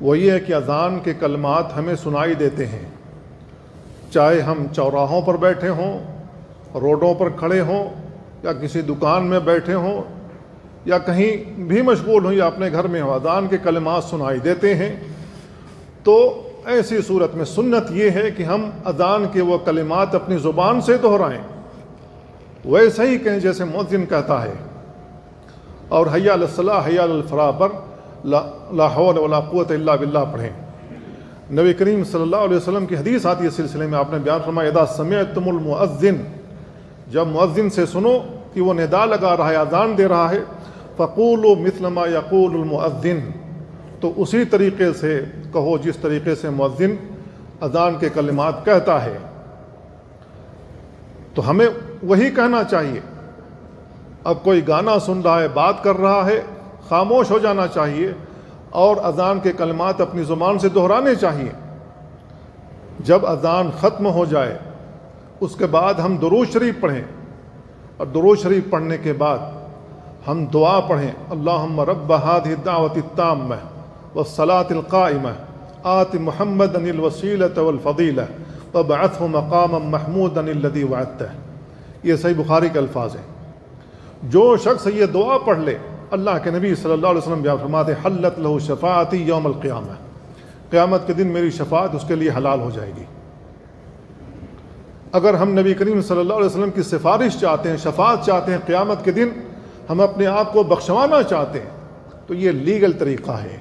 وہ یہ ہے کہ اذان کے کلمات ہمیں سنائی دیتے ہیں، چاہے ہم چوراہوں پر بیٹھے ہوں، روڈوں پر کھڑے ہوں، یا کسی دکان میں بیٹھے ہوں، یا کہیں بھی مشغول ہوں، یا اپنے گھر میں ہوں، اذان کے کلمات سنائی دیتے ہیں۔ تو ایسی صورت میں سنت یہ ہے کہ ہم اذان کے وہ کلمات اپنی زبان سے دہرائیں، ویسے ہی کہیں جیسے مؤذن کہتا ہے، اور حی علی الصلاۃ حی علی الفلاح پر لا حول ولا قوت الا باللہ پڑھیں۔ نبی کریم صلی اللہ علیہ وسلم کی حدیث آتی ہے اس سلسلے میں، آپ نے بیان فرمایا اذا سمعتم المؤذن، جب مؤذن سے سنو کہ وہ ندا لگا رہا ہے، اذان دے رہا ہے، فقولوا مثل ما یقول المؤذن، تو اسی طریقے سے کہو جس طریقے سے مؤذن اذان کے کلمات کہتا ہے۔ تو ہمیں وہی کہنا چاہیے۔ اب کوئی گانا سن رہا ہے، بات کر رہا ہے، خاموش ہو جانا چاہیے اور اذان کے کلمات اپنی زبان سے دہرانے چاہیے۔ جب اذان ختم ہو جائے اس کے بعد ہم درود شریف پڑھیں، اور درود شریف پڑھنے کے بعد ہم دعا پڑھیں، اللہم رب هذه الدعوة التامة والصلاة القائمة آت محمدا الوسیلة والفضیلة وابعثه مقاما محمودا الذي وعدته۔ یہ صحیح بخاری کے الفاظ ہیں۔ جو شخص یہ دعا پڑھ لے، اللہ کے نبی صلی اللہ علیہ وسلم بیان فرماتے ہیں حلت له شفاعتی یوم القیامہ، قیامت کے دن میری شفاعت اس کے لیے حلال ہو جائے گی۔ اگر ہم نبی کریم صلی اللہ علیہ وسلم کی سفارش چاہتے ہیں، شفاعت چاہتے ہیں قیامت کے دن، ہم اپنے آپ کو بخشوانا چاہتے ہیں، تو یہ لیگل طریقہ ہے۔